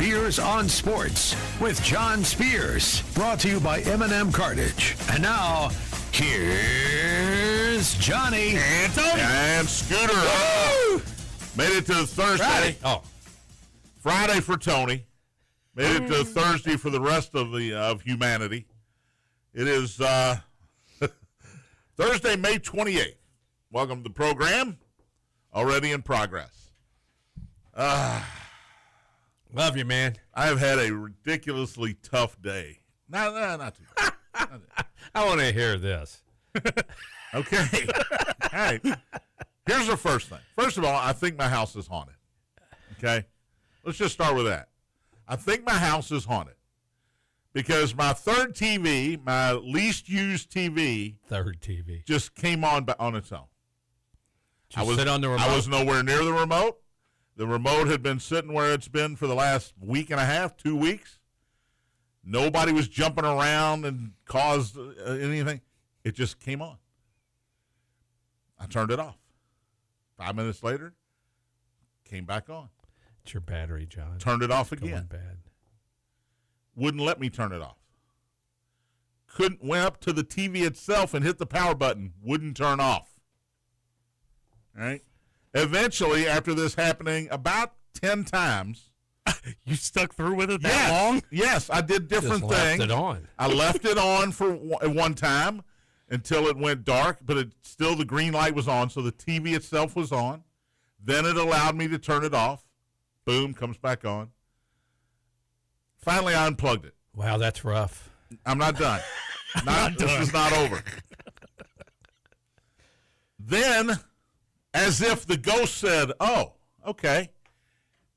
Spears on Sports with John Spears. Brought to you by M&M Cartage. And now, here's Johnny. And Tony. And Scooter. Woo! Made it to Thursday. Friday for Tony. Made it to Thursday for the rest of humanity. It is Thursday, May 28th. Welcome to the program. Already in progress. Love you, man. I have had a ridiculously tough day. No, not too bad. I want to hear this. Okay. All right. Here's the first thing. First of all, I think my house is haunted. Okay? Let's just start with that. I think my house is haunted because my third TV, my least used TV, just came on its own. Sit on the remote? I was nowhere near the remote. The remote had been sitting where it's been for the last week and a half, 2 weeks. Nobody was jumping around and caused anything. It just came on. I turned it off. 5 minutes later, came back on. It's your battery, John. Turned it off again. Going bad. Wouldn't let me turn it off. Went up to the TV itself and hit the power button. Wouldn't turn off. All right. Eventually, after this happening about 10 times. You stuck through with it that long? Yes, I did different things. Left it on. I left it on for one time until it went dark, but still the green light was on, so the TV itself was on. Then it allowed me to turn it off. Boom, comes back on. Finally, I unplugged it. Wow, that's rough. I'm not done. This is not over. Then, as if the ghost said, oh, okay.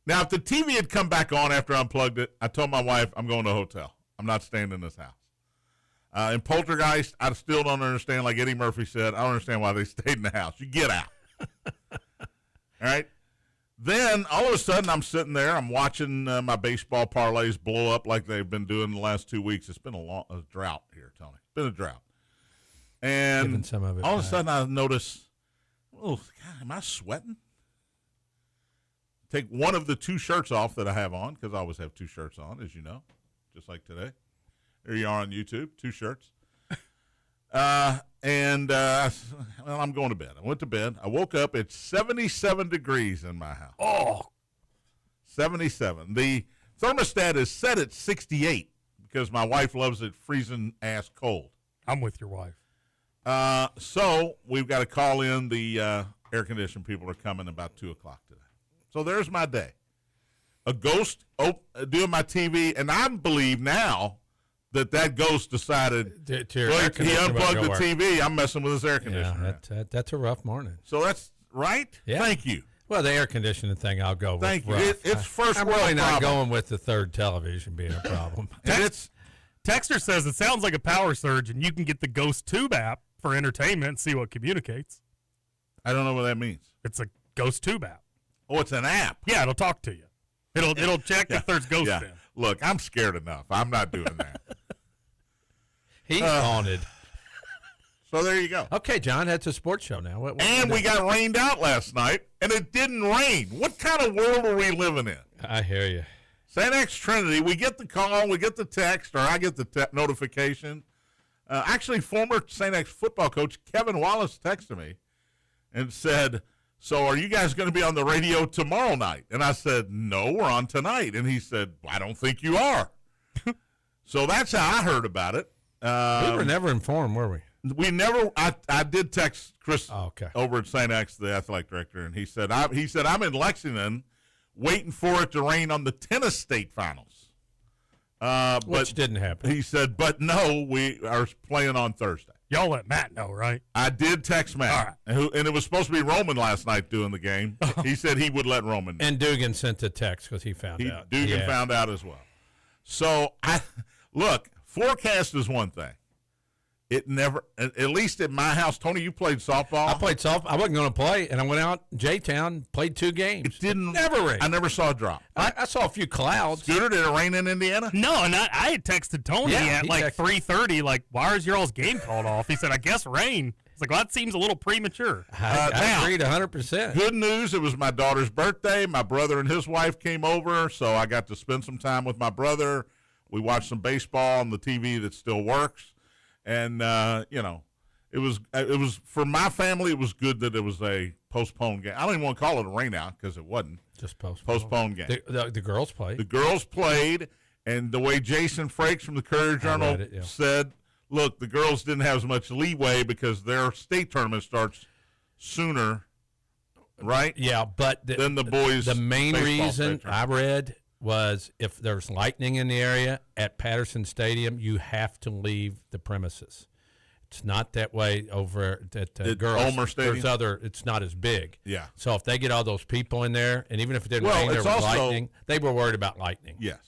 Now, if the TV had come back on after I unplugged it, I told my wife, I'm going to a hotel. I'm not staying in this house. In Poltergeist, I still don't understand, like Eddie Murphy said, I don't understand why they stayed in the house. You get out. All right? Then, all of a sudden, I'm sitting there. I'm watching my baseball parlays blow up like they've been doing the last 2 weeks. It's been a drought here, Tony. It's been a drought. And some of it all of a sudden, I notice, oh, God, am I sweating? Take one of the two shirts off that I have on, because I always have two shirts on, as you know, just like today. There you are on YouTube, two shirts. Well, I'm going to bed. I went to bed. I woke up. It's 77 degrees in my house. Oh. 77. The thermostat is set at 68 because my wife loves it freezing ass cold. I'm with your wife. So we've got to call in the air conditioning people are coming about 2 o'clock today. So there's my day. A ghost doing my TV, and I believe now that ghost decided he unplugged the TV. I'm messing with his air conditioner. Yeah, that's a rough morning. So that's right? Yeah. Thank you. Well, the air conditioning thing, I'll go with. Thank you. Rough. It's first I'm world really not problem. going with the third television being a problem. Texter says it sounds like a power surge, and you can get the Ghost Tube app for entertainment and see what communicates. I don't know what that means. It's a Ghost Tube app. Oh, it's an app. Yeah, it'll talk to you. It'll check if there's ghosts in. Look, I'm scared enough. I'm not doing that. He's haunted. So there you go. Okay, John, that's a sports show now. What we got rained out last night, and it didn't rain. What kind of world are we living in? I hear you. St. X Trinity, we get the call, we get the text, or I get the notification. Actually, former St. X football coach Kevin Wallace texted me and said, so are you guys going to be on the radio tomorrow night? And I said, no, we're on tonight. And he said, I don't think you are. So that's how I heard about it. We were never informed, were we? We never. I did text Chris okay. over at St. X, the athletic director, and he said I'm in Lexington waiting for it to rain on the tennis state finals. Which didn't happen. He said, but no, we are playing on Thursday. Y'all let Matt know, right? I did text Matt, all right. and it was supposed to be Roman last night doing the game. He said he would let Roman know. And Dugan sent the text because he found out. Dugan found out as well. So, look, forecast is one thing. It never, at least at my house, Tony, you played softball. I played softball. I wasn't going to play, and I went out J-Town, played 2 games. It didn't never rain. I never saw a drop. I saw a few clouds. Scooter, did it rain in Indiana? No, and I had texted Tony at like 3:30, like, why is your all's game called off? He said, I guess rain. It's like, well, that seems a little premature. I agreed 100%. Good news, it was my daughter's birthday. My brother and his wife came over, so I got to spend some time with my brother. We watched some baseball on the TV that still works. And, it was for my family, it was good that it was a postponed game. I don't even want to call it a rainout because it wasn't. Just Postponed game. The girls played. The girls played, and the way Jason Frakes from the Courier-Journal said, look, the girls didn't have as much leeway because their state tournament starts sooner, right? Yeah, but than the boys. The main reason I read was if there's lightning in the area at Patterson Stadium, you have to leave the premises. It's not that way over at girls. Homer Stadium? It's not as big. Yeah. So if they get all those people in there, and even if it didn't rain, there was lightning, they were worried about lightning. Yes.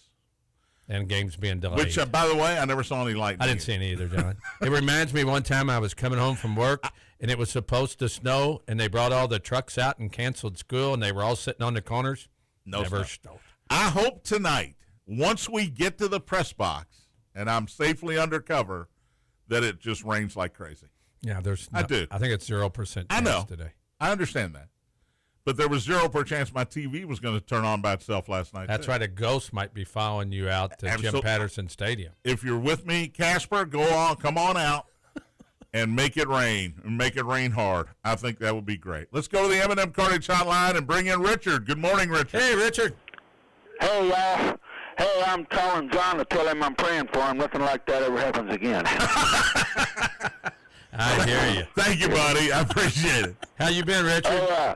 And games being delayed. Which, by the way, I never saw any lightning. I didn't see any either, John. It reminds me one time I was coming home from work, and it was supposed to snow, and they brought all the trucks out and canceled school, and they were all sitting on the corners. Never snowed. I hope tonight, once we get to the press box, and I'm safely undercover, that it just rains like crazy. Yeah, I do. I think it's 0% chance today. I understand that. But there was 0% chance my TV was going to turn on by itself last night. That's right. A ghost might be following you out to Jim Patterson Stadium. If you're with me, Casper, come on out and make it rain, and make it rain hard. I think that would be great. Let's go to the M&M Cartage Hotline and bring in Richard. Good morning, Richard. Hey, Richard. Hey, y'all. Hey, I'm calling John to tell him I'm praying for him. Nothing like that ever happens again. I hear you. Thank you, buddy. I appreciate it. How you been, Richard? Hey,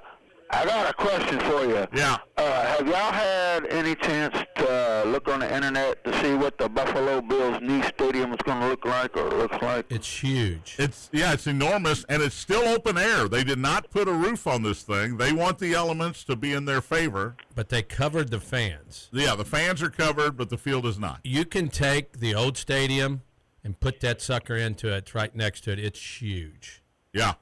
I got a question for you. Yeah. Have y'all had any chance to look on the internet to see what the Buffalo Bills' new stadium is going to look like or looks like? It's huge. It's enormous, and it's still open air. They did not put a roof on this thing. They want the elements to be in their favor. But they covered the fans. Yeah, the fans are covered, but the field is not. You can take the old stadium and put that sucker into it. It's right next to it. It's huge. Yeah.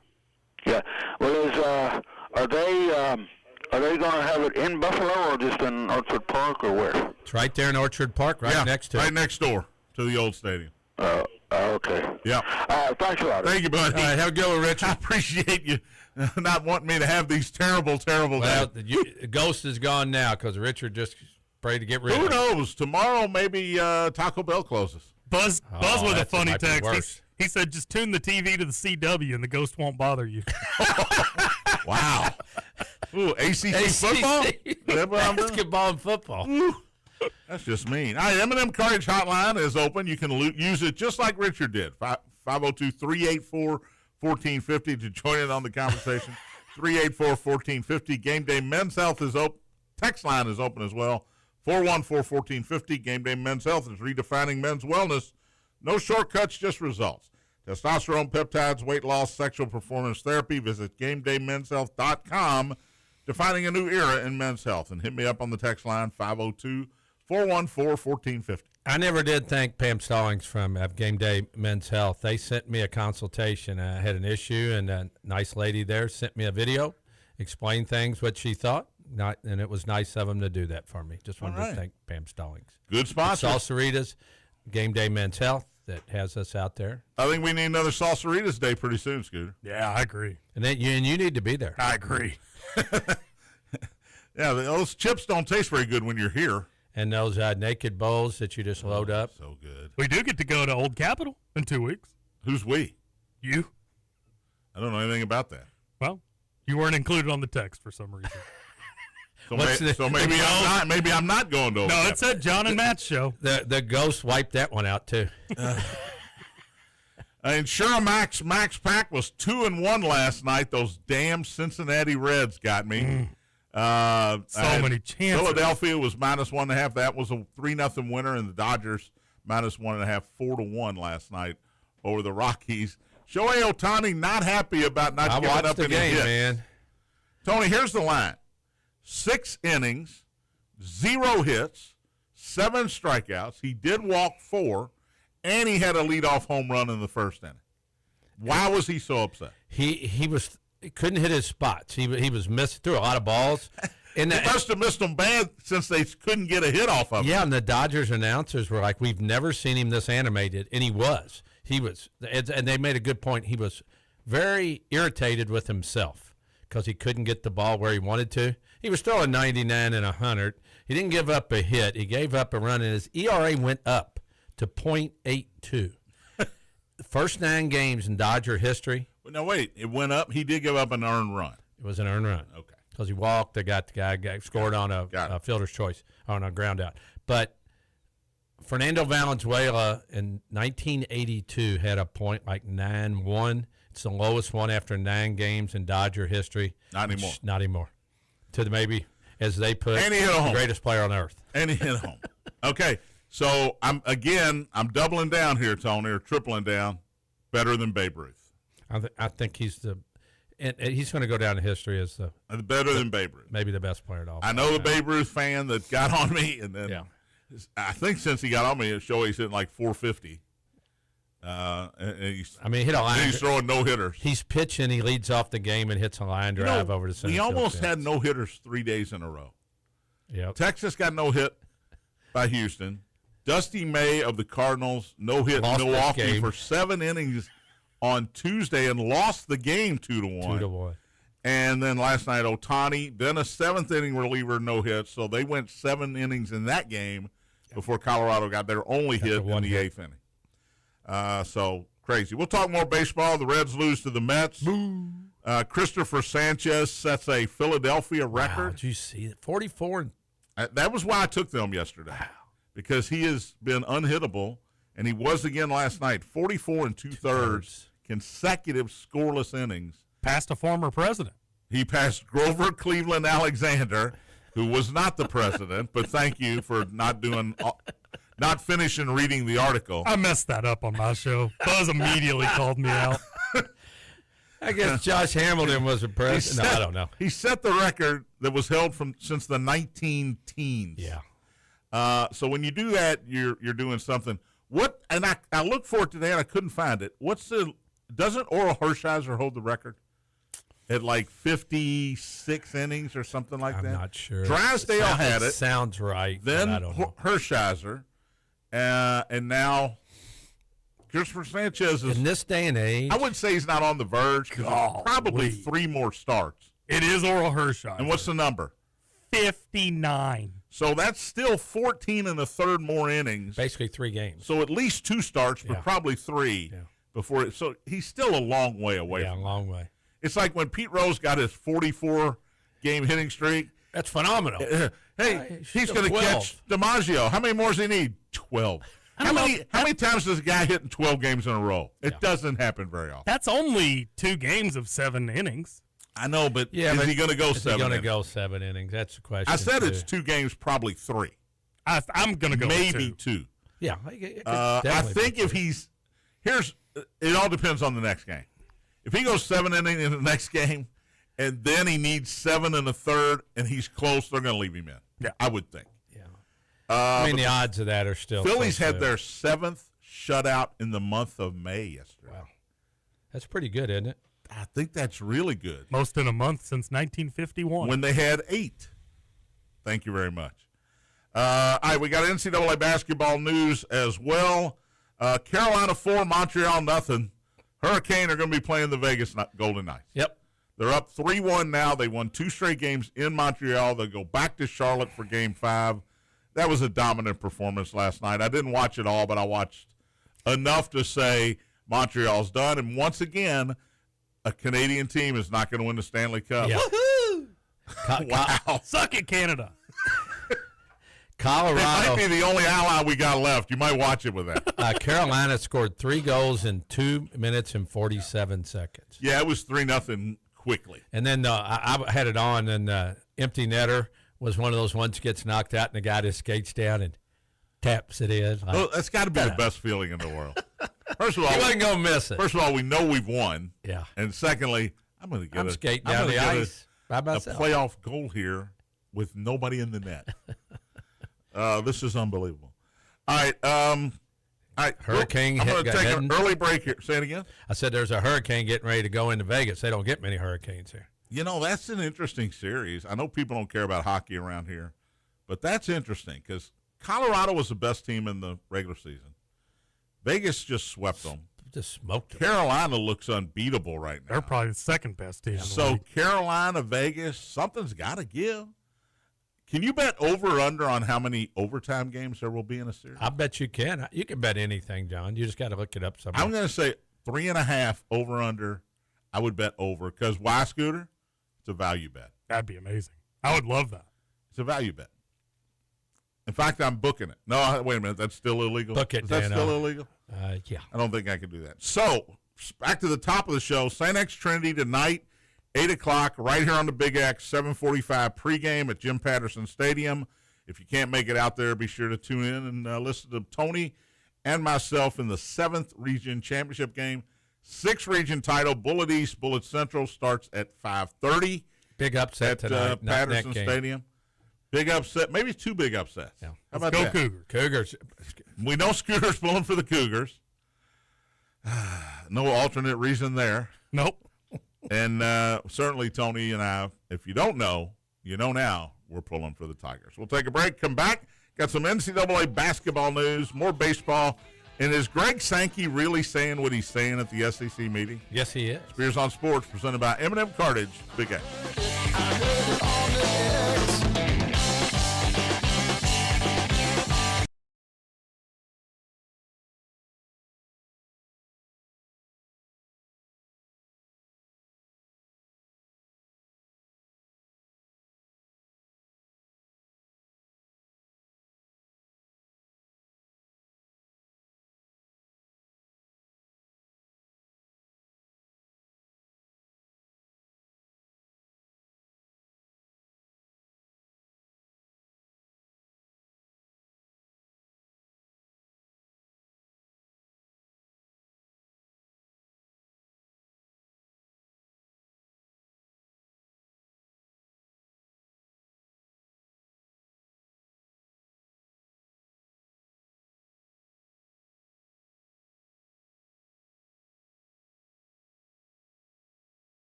Yeah. Well, are they going to have it in Buffalo or just in Orchard Park or where? It's right there in Orchard Park, next to it. Right next door to the old stadium. Okay. Yeah. Thanks a lot. Thank you, buddy. All right, have a good one, Richard. I appreciate you not wanting me to have these terrible days. The ghost is gone now because Richard just prayed to get rid of it. Who knows? Tomorrow maybe Taco Bell closes. Buzz with a funny might be text. worse. He said, just tune the TV to the CW and the ghost won't bother you. Wow. Ooh, ACC football? Is that what I'm doing? Basketball and football. Ooh, that's just mean. All right, M&M Cartage Hotline is open. You can use it just like Richard did. 502-384-1450 to join in on the conversation. 384-1450. Gameday Men's Health is open. Text line is open as well. 414-1450. Gameday Men's Health is redefining men's wellness. No shortcuts, just results. Testosterone, peptides, weight loss, sexual performance therapy. Visit GamedayMensHealth.com, defining a new era in men's health. And hit me up on the text line, 502-414-1450. I never did thank Pam Stallings from Gameday Men's Health. They sent me a consultation. I had an issue, and a nice lady there sent me a video, explained things, what she thought. And it was nice of them to do that for me. Just wanted to thank Pam Stallings. Good sponsor. Salsaritas, Gameday Men's Health, that has us out there. I think we need another Salsaritas Day pretty soon, Scooter. Yeah, I agree. And then you need to be there. I agree. Yeah, those chips don't taste very good when you're here. And those naked bowls that you just load up. So good. We do get to go to Old Capitol in 2 weeks. Who's we? You? I don't know anything about that. Well, you weren't included on the text for some reason. So maybe I'm not going to. No, it said John and Matt's show. The ghost wiped that one out too. And sure, Max Pack was 2-1 last night. Those damn Cincinnati Reds got me. So many chances. Philadelphia was -1.5. That was a 3-0 winner, and the Dodgers -1.5, 4-1 last night over the Rockies. Shohei Ohtani not happy about not giving up the any game, hits. man. Tony, here's the line: 6 innings, 0 hits, 7 strikeouts. He did walk 4, and he had a leadoff home run in the first inning. Why was he so upset? He couldn't hit his spots. He was missed through a lot of balls. And They must have missed them bad since they couldn't get a hit off of him. Yeah, and the Dodgers announcers were like, "We've never seen him this animated," and he was. And they made a good point. He was very irritated with himself because he couldn't get the ball where he wanted to. He was throwing 99 and 100. He didn't give up a hit. He gave up a run, and his ERA went up to .82. First 9 games in Dodger history. No, wait. It went up. He did give up an earned run. It was an earned run. Okay. Because he walked. They got the guy scored on a fielder's choice, on a ground out. But Fernando Valenzuela in 1982 had a point like 9.1. It's the lowest one after 9 games in Dodger history. Not anymore. Not anymore. To the maybe, as they put, And he hit a the home. greatest player on earth. And he hit home. Okay. So, I'm doubling down here, Tony, or tripling down. Better than Babe Ruth. I think he's and he's going to go down in history as Better than Babe Ruth. maybe the best player at all. I know the Babe Ruth fan that got on me, and then I think since he got on me, he's hitting like 450. And he hit a line. he's throwing no hitters. He's pitching. He leads off the game and hits a line drive over the center. He almost field had fence. no hitters 3 days in a row. Yep. Texas got no hit by Houston. Dusty May of the Cardinals no hit Lost that Milwaukee game. for 7 innings on Tuesday and lost the game 2-1. 2-1. And then last night, Ohtani, then a 7th inning reliever, no hit. So they went 7 innings in that game before Colorado got their only hit in the 8th inning. So crazy. We'll talk more baseball. The Reds lose to the Mets. Christopher Sanchez sets a Philadelphia record. Wow, did you see it? 44. That was why I took them yesterday. Wow. Because he has been unhittable, and he was again last night. 44 2/3 consecutive scoreless innings. Passed a former president. He passed Grover Cleveland Alexander, who was not the president, but thank you for not finishing reading the article. I messed that up on my show. Buzz immediately called me out. I guess Josh Hamilton was a president. No, I don't know. He set the record that was held since the 19 teens. Yeah. So when you do that, you're doing something. What? And I looked for it today and I couldn't find it. Doesn't Oral Hershiser hold the record at like 56 innings or something like that? I'm not sure. Drysdale had it. Sounds right. Then I don't know. Hershiser, and now Christopher Sanchez is. In this day and age, I wouldn't say he's not on the verge. 'Cause there's probably 3 more starts. It is Oral Hershiser. And what's the number? 59. So that's still 14 1/3 more innings. basically 3 games. So at least 2 starts, but Yeah. probably 3 before it. So he's still a long way away. Yeah, a from long way. It's like when Pete Rose got his 44-game hitting streak. That's phenomenal. Hey, he's still going to 12. catch DiMaggio. How many more does he need? 12. How many times does a guy hit in 12 games in a row? It doesn't happen very often. That's only 2 games of 7 innings. I know, but Yeah, is but he going to go Is 7 he going to innings? go 7 innings? That's the question. I said too. it's 2 games, probably 3. I'm going to go with Maybe 2. 2. Yeah. It could I definitely think be if 2. it all depends on the next game. If he goes 7 innings in the next game, and then he needs 7 1/3, and he's close, they're going to leave him in. Yeah. I would think. Yeah. I mean, but the odds of that are still. Phillies so had slim. their 7th shutout in the month of May yesterday. Wow. That's pretty good, isn't it? I think that's really good. Most in a month since 1951. When they had 8. Thank you very much. All right, we got NCAA basketball news as well. Carolina 4, Montreal nothing. Hurricane are going to be playing the Vegas Golden Knights. Yep. They're up 3-1 now. They won 2 straight games in Montreal. They'll go back to Charlotte for Game 5. That was a dominant performance last night. I didn't watch it all, but I watched enough to say Montreal's done. And once again, a Canadian team is not going to win the Stanley Cup. Yeah. Wow. Suck it, Canada. It might Colorado. be the only ally we got left. You might watch it with that. Carolina scored 3 goals in 2 minutes and 47 seconds. Yeah, it was 3-0 quickly. And then I had it on, and empty netter was one of those ones that gets knocked out, and the guy just skates down and taps it in. Like, Well, that's got to be the best feeling in the world. First of all, he wasn't going to miss it. First of all, we know we've won. Yeah. And secondly, I'm going to get I'm skating down the ice by a myself. playoff goal here with nobody in the net. This is unbelievable. All right. All right. Hurricane I'm going to got take heading. an early break here. Say it again. I said there's a hurricane getting ready to go into Vegas. They don't get many hurricanes here. You know, that's an interesting series. I know people don't care about hockey around here, but that's interesting because Colorado was the best team in the regular season. Vegas just swept them. just smoked them. Carolina looks unbeatable right now. They're probably the second best team. In the So league. Carolina, Vegas, something's got to give. Can you bet over or under on how many overtime games there will be in a series? I bet you can. You can bet anything, John. You just got to look it up somewhere. I'm going to say 3.5 over under. I would bet over because why, Scooter? It's a value bet. That'd be amazing. I would love that. It's a value bet. In fact, I'm booking it. No, wait a minute. That's still illegal. Book it, Is that Dan. still illegal? Yeah. I don't think I can do that. So, back to the top of the show. St. X Trinity tonight, 8 o'clock, right here on the Big X, 7:45 pregame at Jim Patterson Stadium. If you can't make it out there, be sure to tune in and listen to Tony and myself in the 7th Region Championship game. 6th Region title, Bullet East, Bullet Central starts at 5:30 Big upset at tonight. Not Patterson that game. Stadium. Big upset, maybe 2 big upsets. Yeah. How about Go that? Cougars. Cougars. We know Scooter's pulling for the Cougars. No alternate reason there. Nope. And certainly Tony and I, if you don't know, you know now, we're pulling for the Tigers. We'll take a break, come back, got some NCAA basketball news, more baseball. And is Greg Sankey really saying what he's saying at the SEC meeting? Yes, he is. Spears on Sports, presented by M&M Cartage, Big X.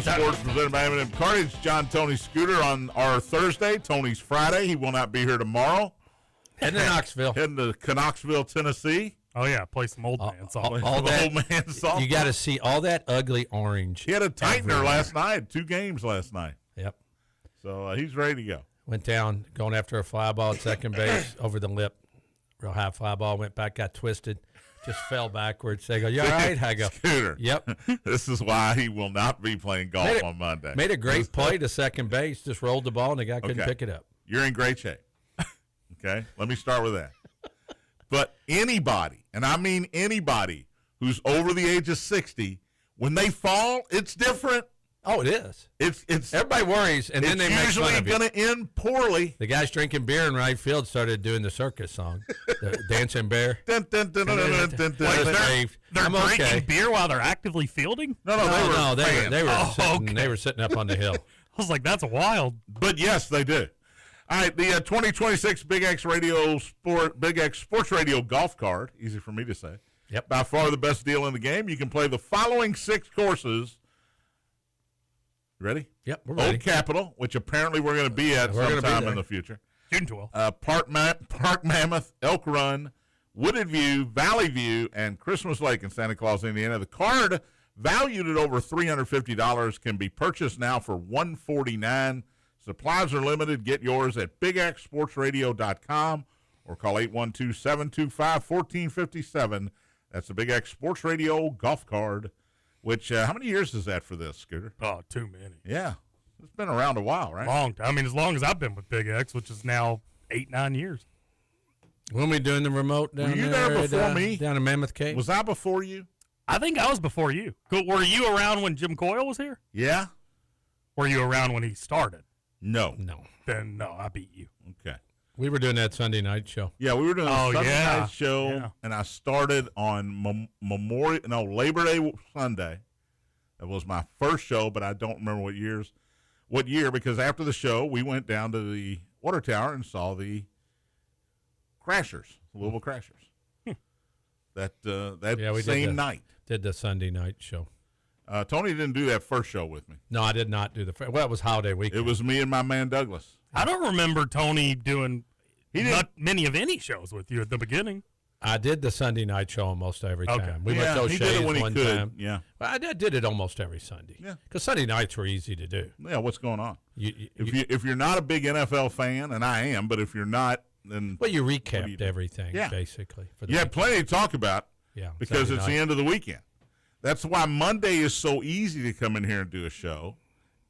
Talk Sports presented by M&M Cartage. John, Tony, Scooter on our Thursday. Tony's Friday. He will not be here tomorrow. Heading to Knoxville. Heading to Knoxville, Tennessee. Oh, yeah, play some old man softball. All that, Old man softball. You got to see all that ugly orange. He had a tightener everywhere. last night. 2 games last night. Yep. So he's ready to go. Went down, going after a fly ball at second base, over the lip. Real high fly ball, went back, got twisted, just fell backwards. They go, you all right? I go, Scooter. yep. This is why he will not be playing golf on Monday. Made a great play to second base, just rolled the ball, and the guy couldn't Okay. pick it up. You're in great shape. Okay? Let me start with that. But anybody, and I mean anybody, who's over the age of 60, when they fall, it's different. Oh, it is. It's Everybody worries, and then they make usually fun of you. going to end poorly. The guys drinking beer in right field started doing the circus song, the dancing bear. Dun, dun, dun, dun, dun, dun, dun, Wait, dun. Dave, They're I'm drinking okay. beer while they're actively fielding? No, they were They were Oh, sitting, okay. they were sitting up on the hill. I was like, that's wild. But yes, they do. All right, the 2026 Big X Sports Radio golf card. Easy for me to say. Yep. By far the best deal in the game. You can play the following 6 courses. You ready? Yep, we're ready. Old Capitol, which apparently we're going to be at We're gonna be sometime there. in the future. June 12th. Park Mammoth, Elk Run, Wooded View, Valley View, and Christmas Lake in Santa Claus, Indiana. The card, valued at over $350, can be purchased now for $149. Supplies are limited. Get yours at bigxsportsradio.com or call 812-725-1457. That's the Big X Sports Radio golf card, which, how many years is that for this, Scooter? Oh, too many. Yeah. It's been around a while, right? Long time. I mean, as long as I've been with Big X, which is now 8-9 years. When we doing the remote down Were you there there before at, me? down in Mammoth Cave? Was I before you? I think I was before you. Were you around when Jim Coyle was here? Yeah? Were you around when he started? No. No. Then no, I beat you. Okay. We were doing that Sunday night show. Yeah, we were doing a Oh, Sunday yeah. night show, Yeah. and I started on Labor Day Sunday. That was my first show, but I don't remember what year, because after the show, we went down to the water tower and saw the Crashers, the Louisville Crashers. That Yeah, we did same that. night. Did the Sunday night show. Tony didn't do that first show with me. No, I did not do well, it was holiday weekend. It was me and my man Douglas. I don't remember Tony doing He didn't- not many of any shows with you at the beginning. I did the Sunday night show almost every Okay. time. We Yeah, went to he did it O'Shea's when he one could. time. Yeah. Well, I did it almost every Sunday. Yeah. Because Sunday nights were easy to do. Yeah, what's going on? You, If you're not a big NFL fan, and I am, but if you're not, then well, you What do recapped you do? everything, Yeah. basically. For the you had weekend. plenty to talk about. Yeah, Because Sunday it's night. the end of the weekend. That's why Monday is so easy to come in here and do a show.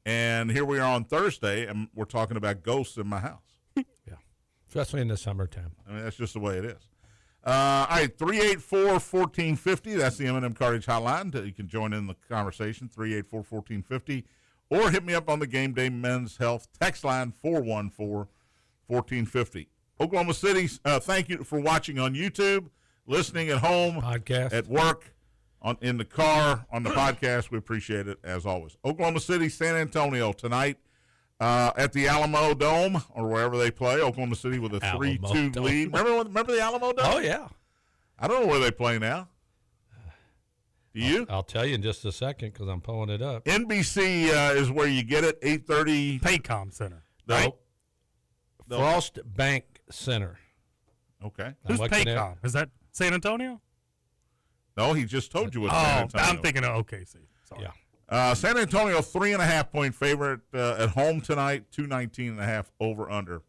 And here we are on Thursday, and we're talking about ghosts in my house. Yeah, especially in the summertime. I mean, that's just the way it is. All right, 384-1450. That's the M&M Cartage hotline. You can join in the conversation, 384-1450. Or hit me up on the Gameday Men's Health text line, 414-1450. Oklahoma City, thank you for watching on YouTube, listening at home, Podcast. at work, in the car, on the podcast. We appreciate it, as always. Oklahoma City, San Antonio tonight at the Alamo Dome, or wherever they play. Oklahoma City with a Alamo 3-2 Dome. lead. Remember the Alamo Dome? Oh, yeah. I don't know where they play now. Do you? I'll tell you in just a second because I'm pulling it up. NBC is where you get it, 8:30. Paycom Center. No. Frost Bank Center. Okay. I'm Who's looking at- Paycom? Is that San Antonio? No, he just told you what Oh, San Antonio. I'm thinking of OKC. Sorry. Yeah. San Antonio, 3.5-point favorite at home tonight, 219.5 over under.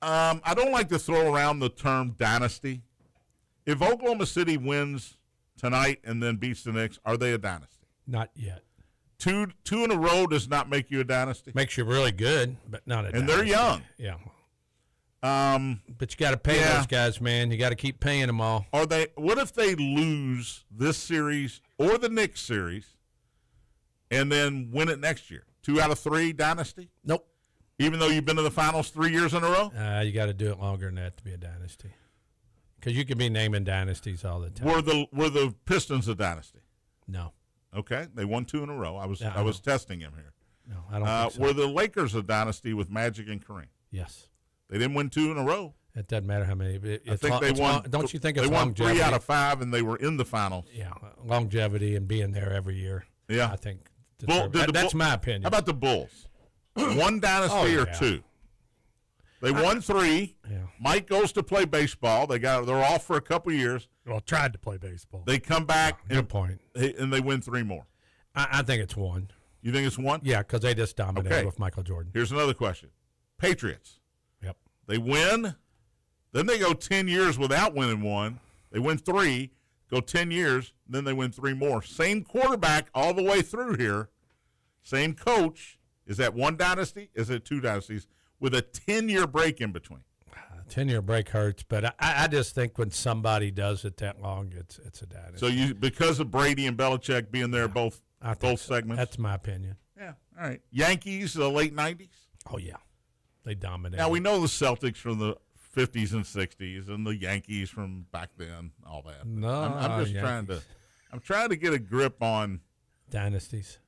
I don't like to throw around the term dynasty. If Oklahoma City wins tonight and then beats the Knicks, are they a dynasty? Not yet. Two in a row does not make you a dynasty. Makes you really good, but not a And they're dynasty. young. Yeah. But you got to pay Yeah. those guys, man. You got to keep paying them all. Are they? What if they lose this series or the Knicks series, and then win it next year? 2 out of 3 dynasty. Nope. Even though you've been to the finals 3 years in a row. You got to do it longer than that to be a dynasty. Because you can be naming dynasties all the time. Were the Pistons a dynasty? No. Okay, they won 2 in a row. I was Yeah, I was testing him here. No, I don't think so. Were the Lakers a dynasty with Magic and Kareem? Yes. They didn't win 2 in a row. It doesn't matter how many. I think they won. Don't you think it's they won longevity? 3 out of 5, and they were in the finals. Yeah, longevity and being there every year. Yeah. I think That's my opinion. How about the Bulls? One dynasty or two? They won 3. Yeah. Mike goes to play baseball. They're off for a couple years. Well, tried to play baseball. They come back. Good point. And they win 3 more. I think it's 1. You think it's 1? Yeah, because they just dominated with Michael Jordan. Here's another question. Patriots. Yep. They win. Then they go 10 years without winning 1. They win 3, go 10 years, then they win 3 more. Same quarterback all the way through here. Same coach. Is that 1 dynasty? Is it 2 dynasties? With a 10-year break in between. 10-year break hurts, but I just think when somebody does it that long, it's a dynasty. So because of Brady and Belichick being there both segments? That's my opinion. Yeah, all right. Yankees, the late 90s? Oh, yeah. They dominated. Now, we know the Celtics from the 50s and 60s and the Yankees from back then, all that. No, I'm just trying to get a grip on dynasties.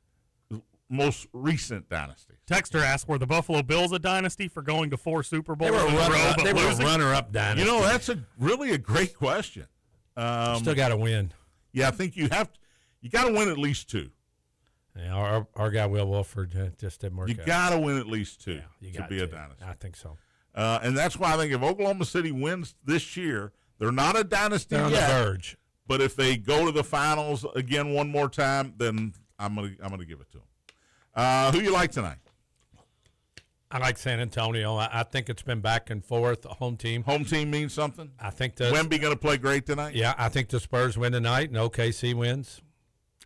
Most recent dynasties. Texter asked, were the Buffalo Bills a dynasty for going to 4 Super Bowls They were in a row, but a losing? runner-up dynasty. You know, that's really a great question. Still got to win. Yeah, I think you got to win at least 2. Yeah, our guy Will Wolford just didn't work out. You got to win at least 2 to be a dynasty. I think so. And that's why I think if Oklahoma City wins this year, they're not a dynasty They're on yet. the verge. But if they go to the finals again one more time, then I'm gonna give it to them. Who you like tonight? I like San Antonio. I think it's been back and forth. Home team. Home team means something. I think Wemby going to play great tonight. Yeah, I think the Spurs win tonight, and OKC wins.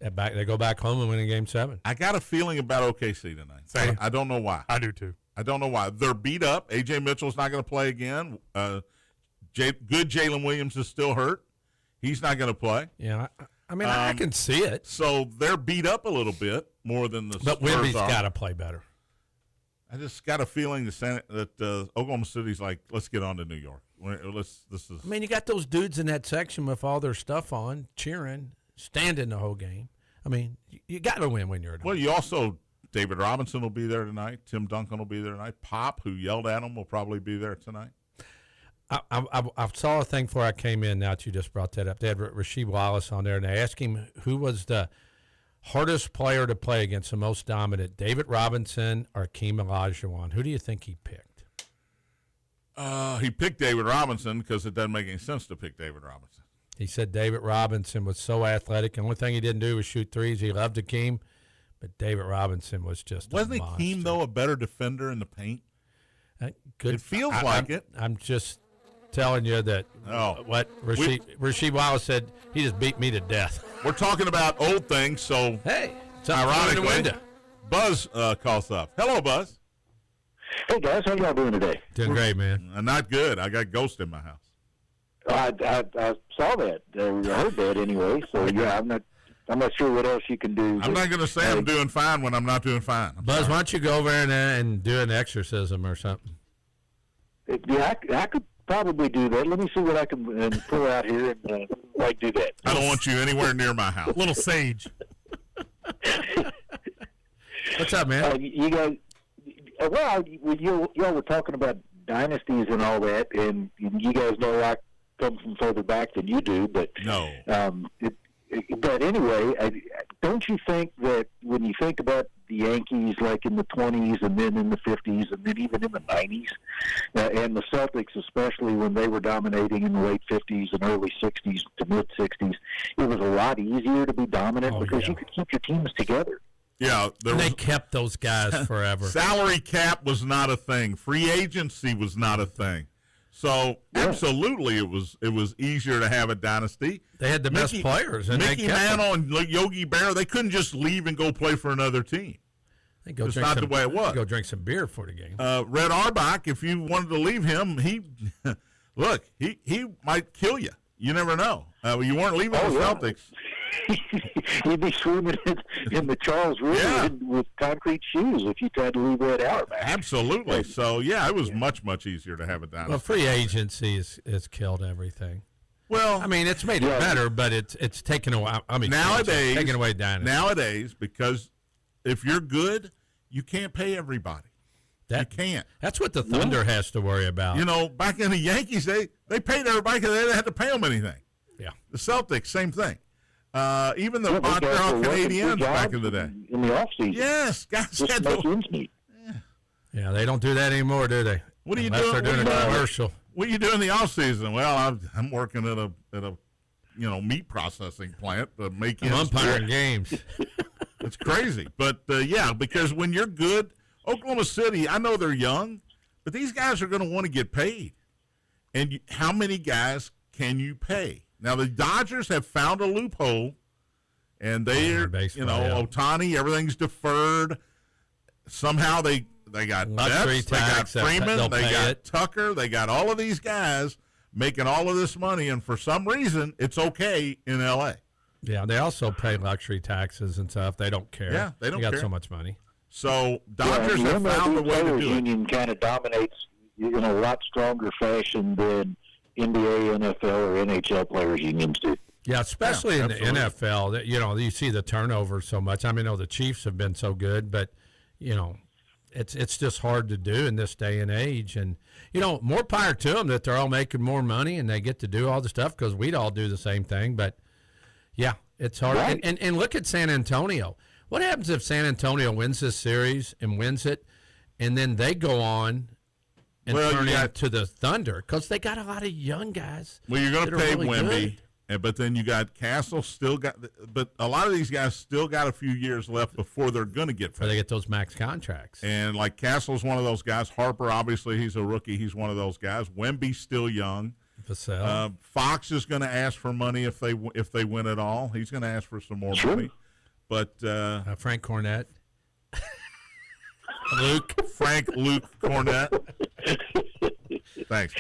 They go back home and win in Game 7. I got a feeling about OKC tonight. Same. I don't know why. I do too. I don't know why. They're beat up. A.J. Mitchell's not going to play again. Good Jalen Williams is still hurt. He's not going to play. Yeah, I can see it. So they're beat up a little bit more than the But Spurs Wemby's got are. to play better. I just got a feeling that Oklahoma City's like, let's get on to New York. You got those dudes in that section with all their stuff on, cheering, standing the whole game. You got to win when you're at home. Well, you also, David Robinson will be there tonight. Tim Duncan will be there tonight. Pop, who yelled at him, will probably be there tonight. I saw a thing before I came in. Now that you just brought that up, they had Rasheed Wallace on there, and they asked him who was the hardest player to play against, the most dominant, David Robinson or Akeem Olajuwon. Who do you think he picked? He picked David Robinson because it doesn't make any sense to pick David Robinson. He said David Robinson was so athletic, and the only thing he didn't do was shoot threes. He loved Akeem, but David Robinson was just Wasn't a monster. Akeem, though, a better defender in the paint? Good. It feels like it. I'm just telling you that what Rasheed Wallace said, he just beat me to death. We're talking about old things, so Hey, it's ironically, Buzz calls up. Hello, Buzz. Hey guys, how y'all doing today? Doing great, man. Not good. I got ghost in my house. I saw that. I heard that anyway. So yeah, I'm not sure what else you can do. I'm not going to say I'm doing fine when I'm not doing fine. Buzz, why don't you go over and do an exorcism or something? Yeah, I could probably do that. Let me see what I can pull out here and do that. I don't want you anywhere near my house. Little sage. What's up, man? You guys, y'all were talking about dynasties and all that, and you guys know I come from further back than you do, but No. But anyway, don't you think that when you think about the Yankees, like in the 20s and then in the 50s and then even in the 90s, and the Celtics, especially when they were dominating in the late 50s and early 60s to mid 60s, it was a lot easier to be dominant because you could keep your teams together. Yeah, they kept those guys forever. Salary cap was not a thing. Free agency was not a thing. So absolutely, it was easier to have a dynasty. They had the best players, and Mickey Mantle and Yogi Berra. They couldn't just leave and go play for another team. It's not the way it was. Go drink some beer for the game. Red Auerbach, if you wanted to leave him, he might kill you. You never know. You weren't leaving the Celtics. You'd be swimming in the Charles River with concrete shoes if you tried to leave Red Auerbach. Absolutely. So, it was much, much easier to have a dynasty. Well, free agency has killed everything. Well, it's made it better, but it's taken away. Nowadays, taken away dynasty. Nowadays, because if you're good, you can't pay everybody. You can't. That's what the Thunder has to worry about. Back in the Yankees, they paid everybody because they didn't have to pay them anything. Yeah. The Celtics, same thing. Even the Yeah, they Montreal guys were working Canadiens two back jobs in the day. in the off season. Yes, guys Just had to make to. ends meet. Yeah, they don't do that anymore, do they? What are you Unless doing? they're doing What a are you doing? commercial. What do you do in the off season? Well, I'm working at a meat processing plant to make I'm ends umpiring meet. games. It's crazy, but yeah, because when you're good, Oklahoma City, I know they're young, but these guys are going to want to get paid. And how many guys can you pay? Now the Dodgers have found a loophole, and they're Ohtani, everything's deferred. Somehow they got Luxury Betts, they got tax, Freeman, they'll they pay got it. Tucker, they got all of these guys making all of this money, and for some reason, it's okay in L.A. Yeah, they also pay luxury taxes and stuff. They don't care. Yeah, they don't got care. so much money. So Dodgers have the found a way to Players do it. Union kind of dominates in a lot stronger fashion than NBA, NFL, or NHL players unions do. Yeah, especially in absolutely. the NFL, that you see the turnover so much. I mean, the Chiefs have been so good, but it's just hard to do in this day and age. And more power to them that they're all making more money and they get to do all the stuff because we'd all do the same thing. But yeah, it's hard. Right. And look at San Antonio. What happens if San Antonio wins this series and wins it, and then they go on and turn into the Thunder because they got a lot of young guys. Well, you're going to that are pay really Wemby, good. but then you got Castle still got, but a lot of these guys still got a few years left before they're going to get Before they paid. get those max contracts. And like Castle's one of those guys. Harper, obviously, he's a rookie. He's one of those guys. Wemby's still young. Vassell. Fox is going to ask for money if they win it all. He's going to ask for some more money. But Frank Cornett. Frank Luke Cornett. Thanks.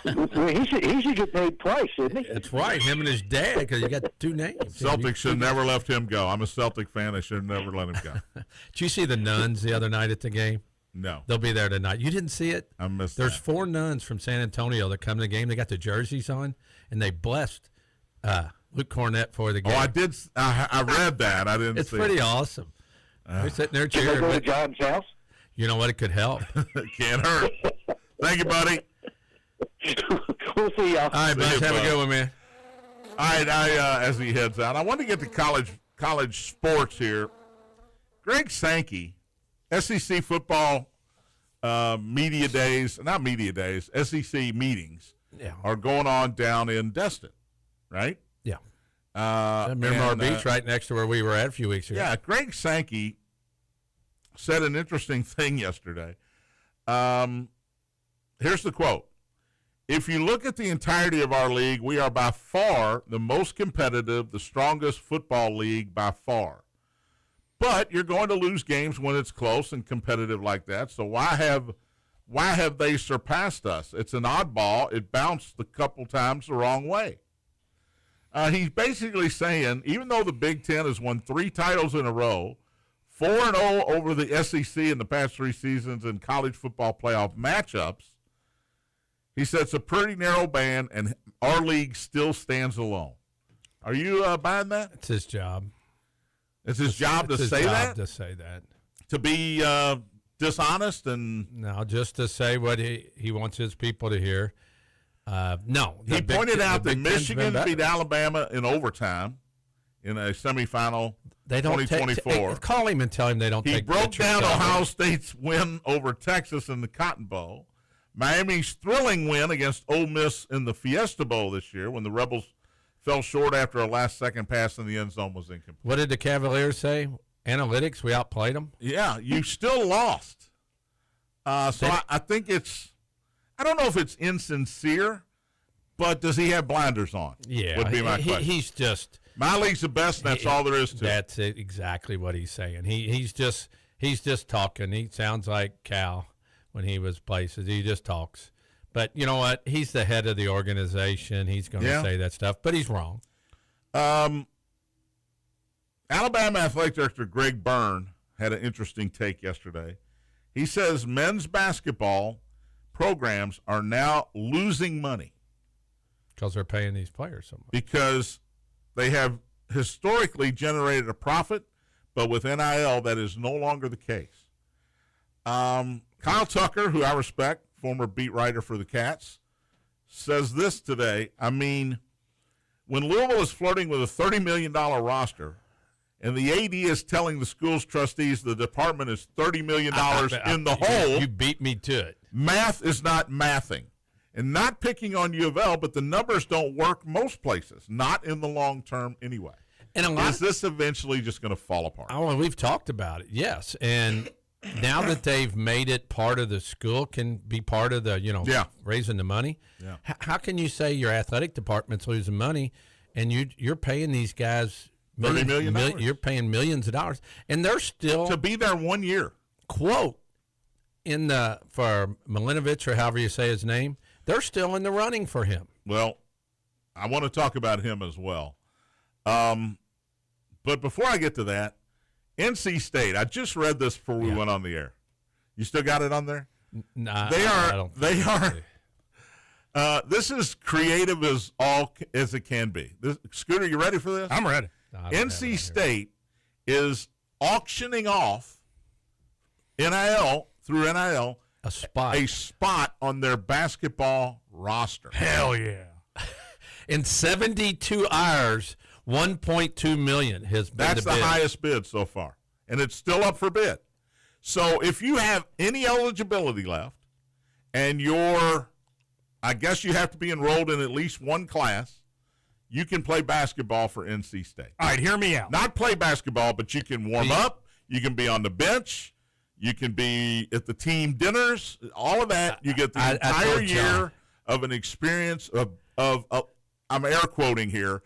Well, he should get paid twice, shouldn't he? That's right. Him and his dad, because you got two names. Celtics should have never left him go. I'm a Celtic fan. They should have never let him go. Did you see the nuns the other night at the game? No. They'll be there tonight. You didn't see it? I missed There's that. 4 nuns from San Antonio that come to the game. They got the jerseys on, and they blessed Luke Cornett for the game. Oh, I did. I read that. I didn't It's see pretty it. awesome. They're sitting there Did they cheering. go to But John's house? you know what? It could help. Can't hurt. Thank you, buddy. We'll see y'all. All right, See Buzz. you, Have a bud. good one, man. All right, as he heads out, I want to get to college sports here. Greg Sankey, SEC football media days, not media days, SEC meetings Yeah. are going on down in Destin, right? Yeah. Miramar and, Beach, right next to where we were at a few weeks ago. Yeah, Greg Sankey said an interesting thing yesterday. Here's the quote. If you look at the entirety of our league, we are by far the most competitive, the strongest football league by far. But you're going to lose games when it's close and competitive like that. So why have they surpassed us? It's an oddball. It bounced a couple times the wrong way. He's basically saying, even though the Big Ten has won 3 titles in a row, 4-0 over the SEC in the past 3 seasons in college football playoff matchups, he said it's a pretty narrow band, and our league still stands alone. Are you buying that? It's his job. It's his job to It's his say job that? to say that. To be dishonest and No, just to say what he wants his people to hear. No. he pointed out that Michigan beat beat Alabama in overtime in a semifinal They don't 2024. call him and tell him they don't He take broke pictures down of him. Ohio State's win over Texas in the Cotton Bowl, Miami's thrilling win against Ole Miss in the Fiesta Bowl this year when the Rebels fell short after a last-second pass in the end zone was incomplete. What did the Cavaliers say? Analytics, we outplayed them? Yeah, you still lost. I think I don't know if it's insincere, but does he have blinders on? Yeah. Would be my question. He's just... My league's the best, and that's all there is to it. That's exactly what he's saying. He's just talking. He sounds like Cal when he was places. He just talks. But you know what? He's the head of the organization. He's going to say that stuff, but he's wrong. Alabama Athletic Director Greg Byrne had an interesting take yesterday. He says men's basketball programs are now losing money Because they're paying these players so much. because they have historically generated a profit, but with NIL, that is no longer the case. Kyle Tucker, who I respect, former beat writer for the Cats, says this today. I mean, When Louisville is flirting with a $30 million roster, and the AD is telling the school's trustees the department is $30 million in the hole. You beat me to it. Math is not mathing. And not picking on U of L, but the numbers don't work most places, not in the long term anyway. And is this eventually just going to fall apart? Oh, we've talked about it, yes. And now that they've made it part of the school, can be part of the, raising the money. Yeah. How can you say your athletic department's losing money and you're paying these guys $30 million? You're paying millions of dollars. And they're still. To be there 1 year. Quote, for Milinovich, or however you say his name, they're still in the running for him. Well, I want to talk about him as well. But before I get to that, NC State, I just read this before we went on the air. You still got it on there? Nah, They are. This is creative as it can be. Scooter, you ready for this? I'm ready. NC State is auctioning off through NIL a spot on their basketball roster. Hell yeah. In 72 hours, $1.2 million has been That's the highest bid so far, and it's still up for bid. So if you have any eligibility left, and I guess you have to be enrolled in at least one class, you can play basketball for NC State. All right, hear me out. Not play basketball, but you can warm up. You can be on the bench. You can be at the team dinners. All of that. You get the entire year of an experience of I'm air quoting here,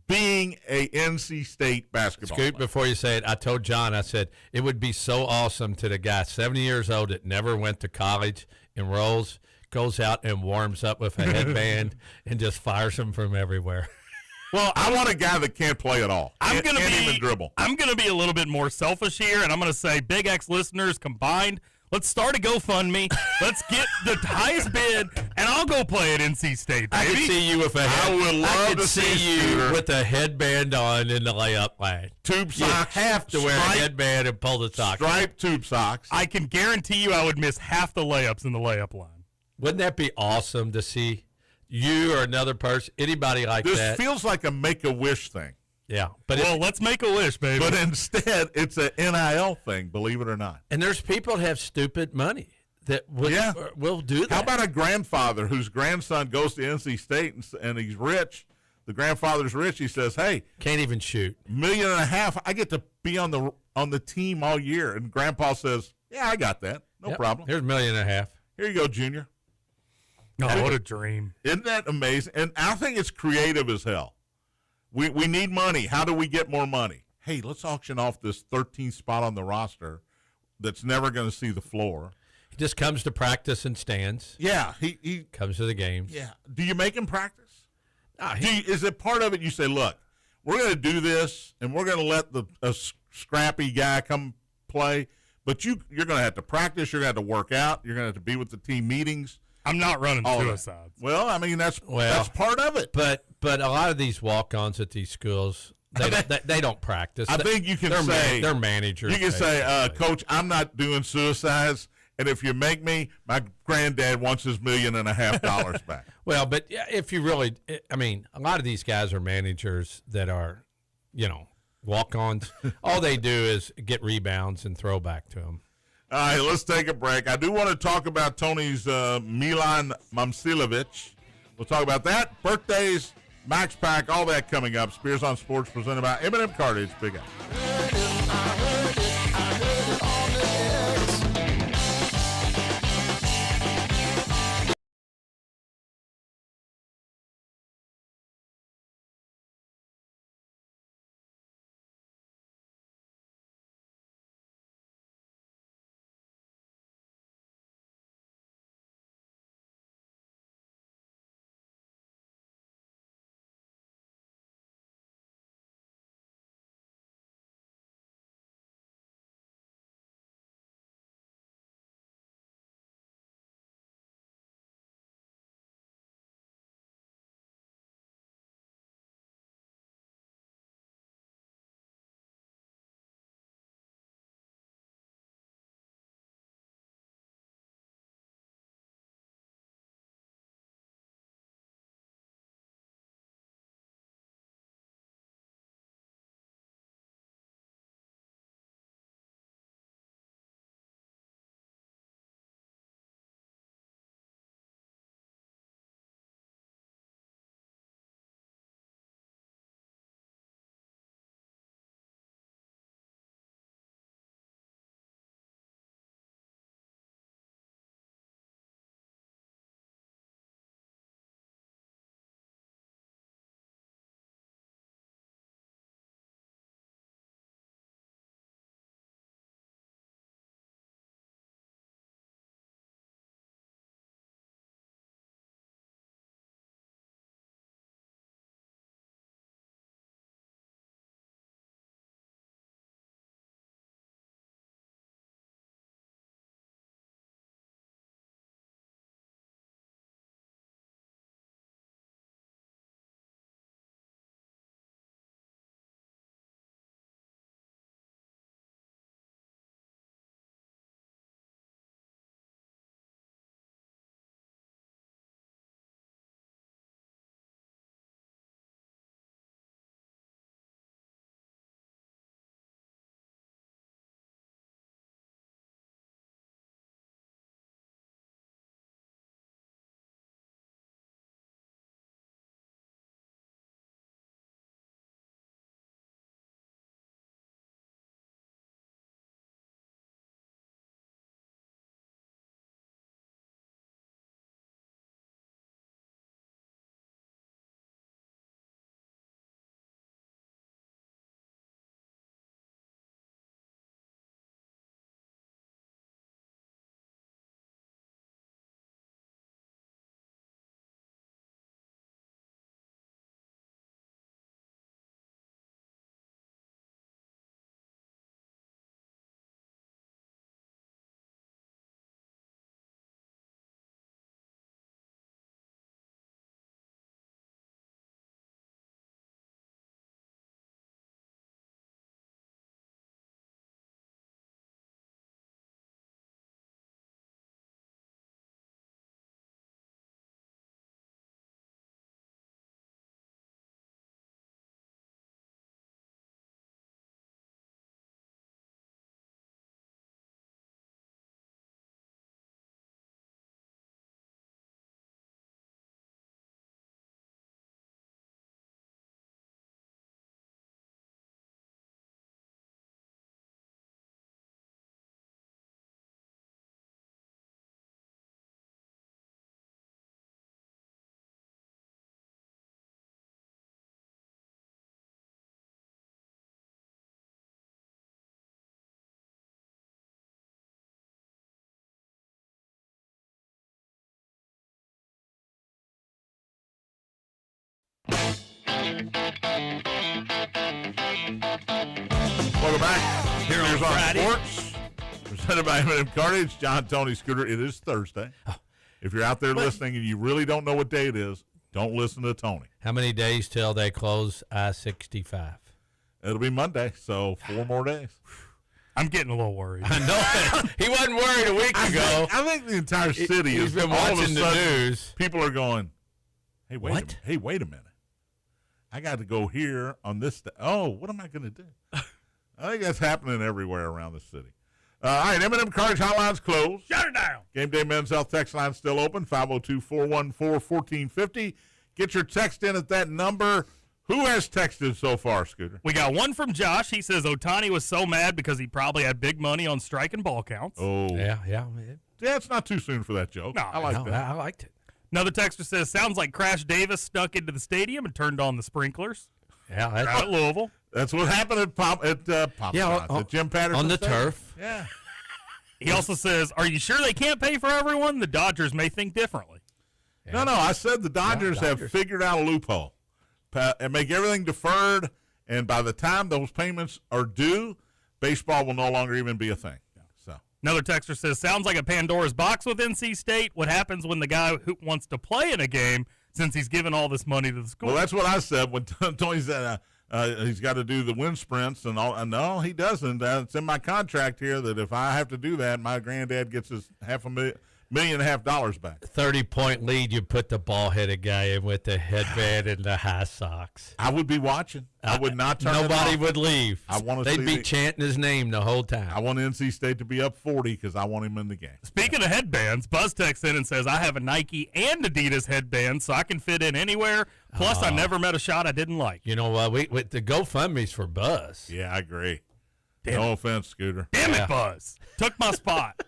being a NC State basketball player. player. Before you say it, I told John, I said, it would be so awesome to the guy 70 years old that never went to college, enrolls, goes out and warms up with a headband and just fires them from everywhere. Well, I want a guy that can't play at all. Can't even dribble. I'm going to be a little bit more selfish here, and I'm going to say, Big X listeners combined, let's start a GoFundMe. Let's get the highest bid, and I'll go play at NC State, baby. I could see you with with a headband on in the layup line. Tube socks. You have to wear a headband and pull the socks. Striped tube socks. I can guarantee you I would miss half the layups in the layup line. Wouldn't that be awesome to see you or another person, anybody like that? This feels like a Make-A-Wish thing. Yeah. But let's make a wish, baby. But instead, it's an NIL thing, believe it or not. And there's people that have stupid money that will do that. How about a grandfather whose grandson goes to NC State and he's rich? The grandfather's rich. He says, hey. Can't even shoot. $1.5 million. I get to be on the team all year. And Grandpa says, yeah, I got that. No problem. Here's $1.5 million. Here you go, Junior. Oh, what a dream. Isn't that amazing? And I think it's creative as hell. We need money. How do we get more money? Hey, let's auction off this 13th spot on the roster that's never going to see the floor. He just comes to practice and stands. Yeah. He comes to the games. Yeah. Do you make him practice? Nah, Is it part of it you say, look, we're going to do this, and we're going to let a scrappy guy come play, but you're going to have to practice. You're going to have to work out. You're going to have to be with the team meetings. I'm not running suicides. Well, I mean, that's part of it. But a lot of these walk-ons at these schools, they don't practice. I think you can say they're managers. You can say, Coach, I'm not doing suicides, and if you make me, my granddad wants his $1.5 million back. Well, but if you really, I mean, a lot of these guys are managers that are, walk-ons. All they do is get rebounds and throw back to them. All right, let's take a break. I do want to talk about Tony's Milan Momcilovic. We'll talk about that. Birthdays, Max Pack, all that coming up. Spears on Sports presented by M&M Cartage. Big X. back. Here on Here's Friday. Sports, presented by M&M Cartage. John, Tony, Scooter. It is Thursday. If you're out there listening and you really don't know what day it is, don't listen to Tony. How many days till they close I-65? It'll be Monday, so 4 more days. I'm getting a little worried. I know. He wasn't worried a week ago. I think the entire city He's been all of a watching the sudden, news. People are going, hey, wait What? wait a minute. I got to go here on this day. Oh, what am I going to do? I think that's happening everywhere around the city. All right, M&M Cartage Hotline's closed. Shut it down. Gameday Men's Health text line still open, 502-414-1450. Get your text in at that number. Who has texted so far, Scooter? We got one from Josh. He says Ohtani was so mad because he probably had big money on striking ball counts. Oh. Yeah. Yeah, it's not too soon for that joke. No, I like that. I liked it. Another texter says, sounds like Crash Davis snuck into the stadium and turned on the sprinklers Yeah, out at Louisville. That's what happened at at Jim Patterson on the Stadium. turf. Yeah. He also says, are you sure they can't pay for everyone? The Dodgers may think differently. No, I said the Dodgers have Dodgers. figured out a loophole and make everything deferred, and by the time those payments are due, baseball will no longer even be a thing. So Another texter says, sounds like a Pandora's box with NC State. What happens when the guy who wants to play in a game, since he's given all this money to the school? Well, that's what I said when Tony said he's got to do the wind sprints and all. No, he doesn't. It's in my contract here that if I have to do that, my granddad gets his $500,000 back. 30-point lead, you put the ball-headed guy in with the headband and the high socks. I would be watching. I would not turn it Nobody off. would leave. I want to They'd see be the- chanting his name the whole time. I want NC State to be up 40 because I want him in the game. Speaking of headbands, Buzz texts in and says, I have a Nike and Adidas headband, so I can fit in anywhere. Plus, I never met a shot I didn't like. You know what? With the GoFundMe's for Buzz. Yeah, I agree. Damn No offense, Scooter. Damn Yeah. it, Buzz. Took my spot.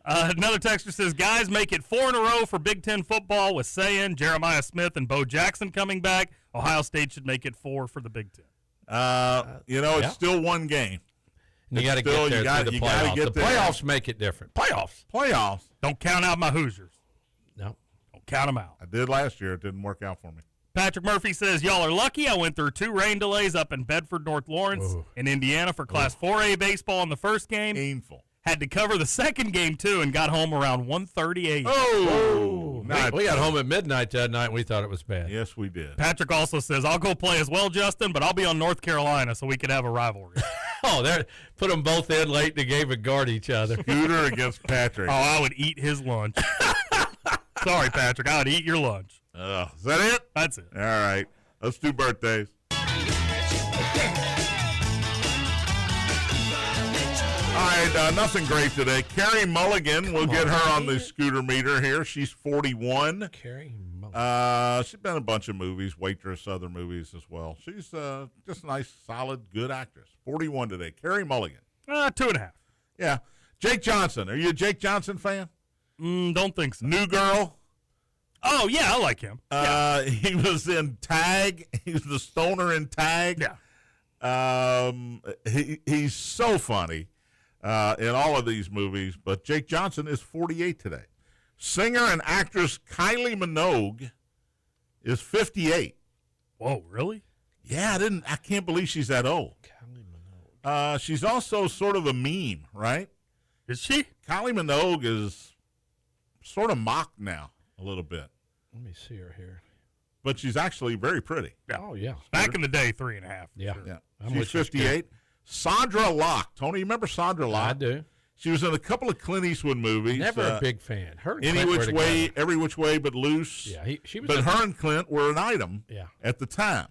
Another texter says, guys, make it 4 in a row for Big Ten football with Sayin, Jeremiah Smith, and Bo Jackson coming back. Ohio State should make it 4 for the Big Ten. It's yeah. still one game. You got to Still, get there through the you gotta playoffs. get The there. playoffs make it different. Playoffs. Don't count out my Hoosiers. No. Don't count them out. I did last year. It didn't work out for me. Patrick Murphy says, y'all are lucky. I went through 2 rain delays up in Bedford, North Lawrence, in Indiana for Class 4A baseball in the first game. Painful. Had to cover the second game, too, and got home around 1:30 a.m. Oh, We got home at midnight that night, and we thought it was bad. Yes, we did. Patrick also says, I'll go play as well, Justin, but I'll be on North Carolina so we could have a rivalry. Oh, there! Put them both in late in the game and guard each other. Scooter against Patrick. Oh, I would eat his lunch. Sorry, Patrick. I would eat your lunch. Is that it? That's it. All right. Let's do birthdays. All right, nothing great today. Carrie Mulligan, we'll get her on the Scooter meter here. She's 41. Carrie She's been in a bunch of movies, Waitress, other movies as well. She's just a nice, solid, good actress. 41 today. Carrie Mulligan. 2.5. Yeah. Jake Johnson. Are you a Jake Johnson fan? Don't think so. New Girl. Oh, yeah, I like him. He was in Tag. He was the stoner in Tag. Yeah. He's so funny in all of these movies. But Jake Johnson is 48 today. Singer and actress Kylie Minogue is 58. Whoa, really? Yeah, I can't believe she's that old. She's also sort of a meme, right? Is she? Kylie Minogue is sort of mocked now a little bit, Let me see her here. but she's actually very pretty. Yeah. Oh, yeah. Back in the day, 3.5. Yeah. Yeah, I'm she's with you, 58. Sandra Locke. Tony, you remember Sandra Locke? I do. She was in a couple of Clint Eastwood movies. Never a big fan. Her and Any Clint were Which Way, together. Every Which Way But Loose. Yeah, she was. But her and Clint were an item Yeah. at the time.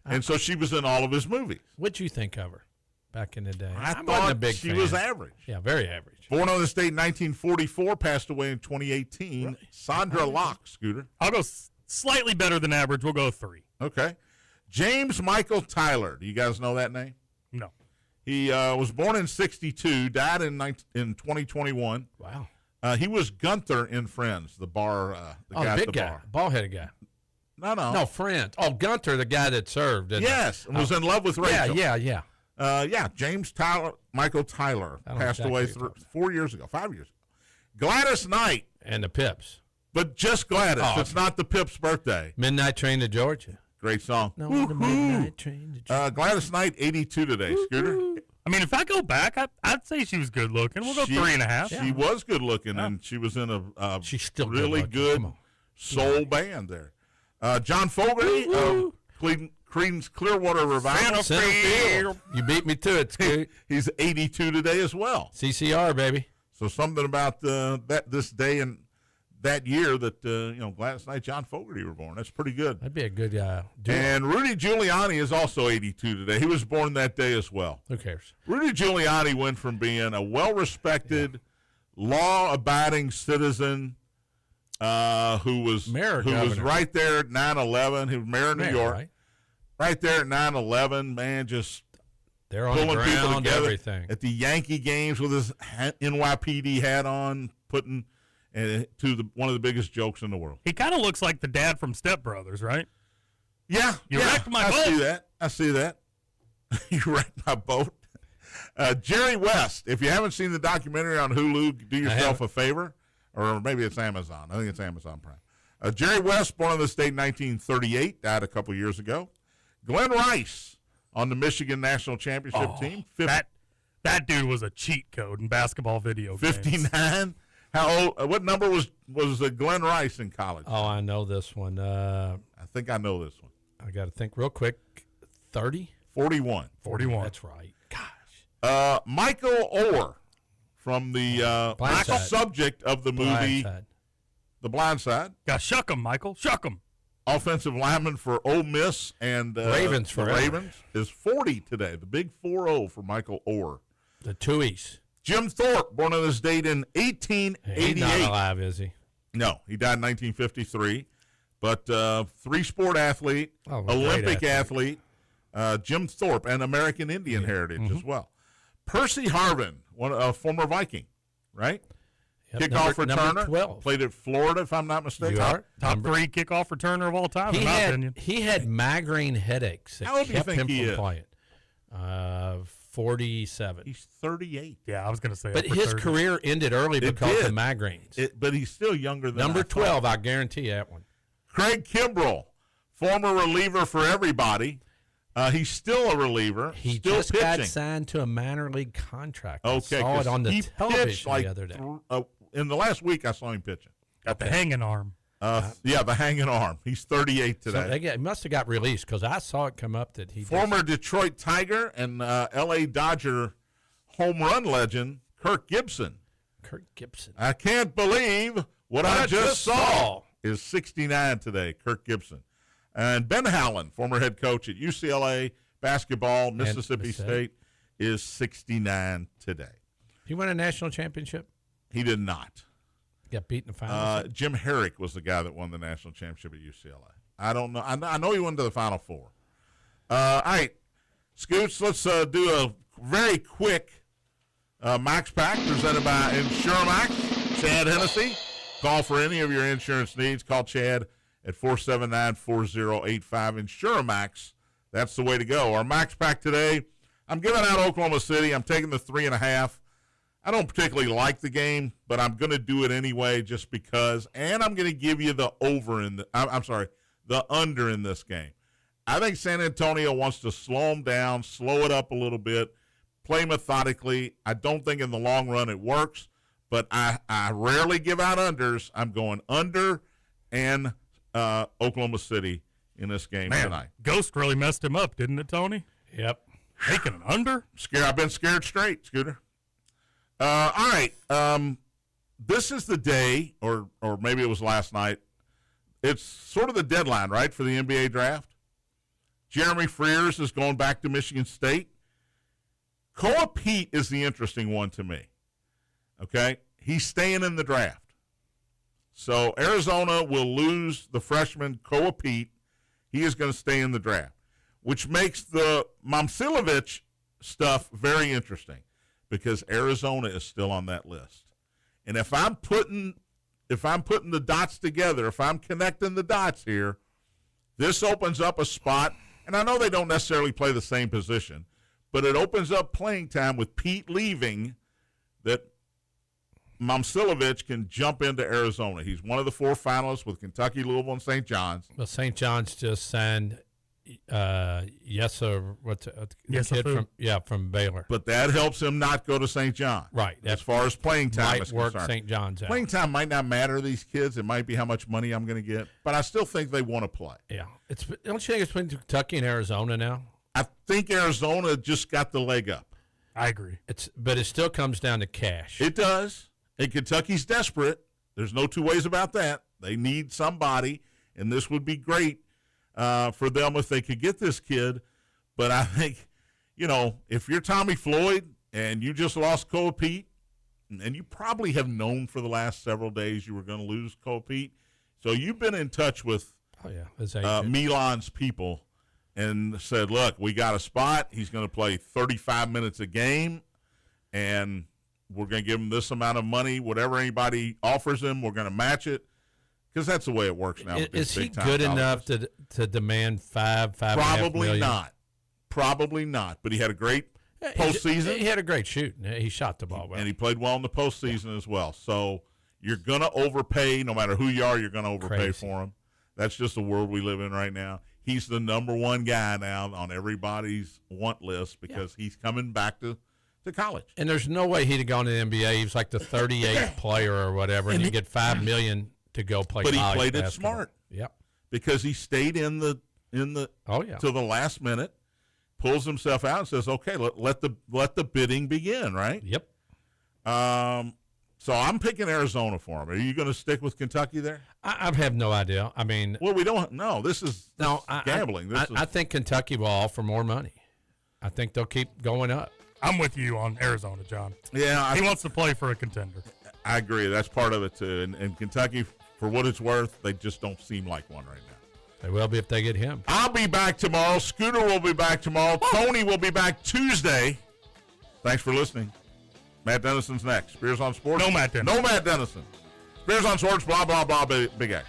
And so she was in all of his movies. What'd you think of her back in the day? I wasn't thought a big she fan. was average. Yeah, very average. Born on this date in 1944, passed away in 2018. Really? Sandra Locke, Scooter. I'll go slightly better than average. We'll go 3. Okay. James Michael Tyler. Do you guys know that name? No. He was born in 62, died in 2021. Wow. He was Gunther in Friends, the bar, the guy The at big the guy, bar. ball-headed guy. No. No, friend. Oh, Gunter, the guy that served. Didn't Yes, and was in love with he? Rachel. Yeah. James Michael Tyler I don't passed exactly away what you're talking 4 years ago, 5 years ago. Gladys Knight, And the Pips. but just Gladys. Oh. It's not the Pip's birthday. Midnight Train to Georgia. Great song. No, the Midnight Train to Georgia. Gladys Knight, 82 today. Scooter. I mean, if I go back, I'd say she was good looking. We'll go 3.5. She was good looking, and she was in a She's still really good-looking. good soul band there. John Fogerty of Creedence Clearwater Revival. Center field. You beat me to it, Scoot. He's 82 today as well. CCR, baby. So something about this day and that year that Gladys Knight, John Fogerty were born. That's pretty good. That'd be a good duo. And Rudy Giuliani is also 82 today. He was born that day as well. Who cares? Rudy Giuliani went from being a well-respected, law-abiding citizen who was right there at 9/11. He was mayor of New York. Right there at 9/11, man, just they're on pulling the people ground, together everything. at the Yankee games with his NYPD hat on, putting one of the biggest jokes in the world. He kind of looks like the dad from Step Brothers, right? Yeah, You wrecked my boat. I see that. You wrecked my boat. Jerry West, if you haven't seen the documentary on Hulu, do yourself a favor. Or maybe it's Amazon. I think it's Amazon Prime. Jerry West, born in the state in 1938, died a couple years ago. Glenn Rice on the Michigan national championship team. That dude was a cheat code in basketball video games. 59. How old? What number was Glenn Rice in college? Oh, I know this one. I think I know this one. I got to think real quick. 30? 41. 41. That's right. Gosh. Michael Orr from the subject of the movie The Blind Side. Got shuck him, Michael. Shuck him. Offensive lineman for Ole Miss and Ravens the forever. Ravens is 40 today. The big 4-0 for Michael Orr. The Tuies. Jim Thorpe, born on this date in 1888. He's not alive, is he? No, he died in 1953. But three-sport athlete, Olympic athlete, Jim Thorpe, and American Indian heritage as well. Percy Harvin, a former Viking, right? Yep, Kickoff number returner. 12. Played at Florida, if I'm not mistaken. You are? Top 3 kickoff returner of all time, in my opinion. He had migraine headaches that How old do you kept think him he from is? playing. 47. He's 38. Yeah, I was going to say. But upper his 30s. career ended early because did. of migraines. But he's still younger than Number I thought. 12, I guarantee you that one. Craig Kimbrell, former reliever for everybody. He's still a reliever. He still just pitching. got signed to a minor league contract. I Okay, saw it 'cause on the he television pitched like the other day. in the last week, I saw him pitching. Got the hanging arm. The hanging arm. He's 38 So today. he must have got released because I saw it come up that he Former Detroit Tiger and L.A. Dodger home run legend Kirk Gibson. Kirk Gibson. I can't believe what I just saw. Is 69 today, Kirk Gibson. And Ben Howland, former head coach at UCLA basketball, Mississippi State, is 69 today. He won a national championship. He did not. Got beat in the finals. Jim Herrick was the guy that won the national championship at UCLA. I don't know. I know he went to the Final Four. All right, Scoots, let's do a very quick Max Pack presented by InsureMax. Chad Hennessy. Call for any of your insurance needs. Call Chad at 479-4085. InsureMax, that's the way to go. Our Max Pack today, I'm giving out Oklahoma City. I'm taking the 3.5. I don't particularly like the game, but I'm going to do it anyway just because. And I'm going to give you the the under in this game. I think San Antonio wants to slow them down, slow it up a little bit, play methodically. I don't think in the long run it works, but I rarely give out unders. I'm going under and Oklahoma City in this game tonight. Ghost really messed him up, didn't it, Tony? Yep. Taking an under? I've been scared straight, Scooter. All right. This is the day, or maybe it was last night. It's sort of the deadline, right, for the NBA draft. Jeremy Frears is going back to Michigan State. Koa Pete is the interesting one to me. Okay? He's staying in the draft. So Arizona will lose the freshman Koa Pete. He is going to stay in the draft, which makes the Momcilovic stuff very interesting because Arizona is still on that list. And if I'm putting the dots together, if I'm connecting the dots here, this opens up a spot. And I know they don't necessarily play the same position, but it opens up playing time with Pete leaving that Momcilovic can jump into Arizona. He's one of the 4 finalists with Kentucky, Louisville, and St. John's. Well, St. John's just signed Yes, sir. What's the Yes, kid Afu. from Baylor? But that helps him not go to St. John. Right. As far as playing time Might is work concerned. St. John's out. Playing time might not matter to these kids. It might be how much money I'm going to get. But I still think they want to play. Yeah. Don't you think it's between Kentucky and Arizona now? I think Arizona just got the leg up. I agree. But it still comes down to cash. It does. And Kentucky's desperate. There's no two ways about that. They need somebody, and this would be great for them if they could get this kid. But I think, if you're Tommy Floyd and you just lost Cole Pete, and you probably have known for the last several days you were going to lose Cole Pete, so you've been in touch with his agent. Milan's people and said, look, we got a spot. He's going to play 35 minutes a game, and we're going to give him this amount of money. Whatever anybody offers him, we're going to match it. Because that's the way it works now. Is he good enough to demand $5.5 million? Probably not. But he had a great postseason. He had a great shoot. He shot the ball well. And he played well in the postseason as well. So you're going to overpay. No matter who you are, you're going to overpay for him. That's just the world we live in right now. He's the number one guy now on everybody's want list because he's coming back to college. And there's no way he'd have gone to the NBA. He was like the 38th player or whatever, and you get $5 million to go play college basketball. But he played it smart. Yep. Because he stayed in the till the last minute, pulls himself out and says, "Okay, let the bidding begin." Right. Yep. So I'm picking Arizona for him. Are you going to stick with Kentucky there? I have no idea. I mean, well, we don't know. This is gambling. I think Kentucky will offer more money. I think they'll keep going up. I'm with you on Arizona, John. Yeah, he wants to play for a contender. I agree. That's part of it too. And Kentucky, for what it's worth, they just don't seem like one right now. They will be if they get him. I'll be back tomorrow. Scooter will be back tomorrow. Tony will be back Tuesday. Thanks for listening. Matt Dennison's next. Spears on Sports. No Matt Dennison. No Matt Dennison. Spears on Sports, blah, blah, blah, Big X.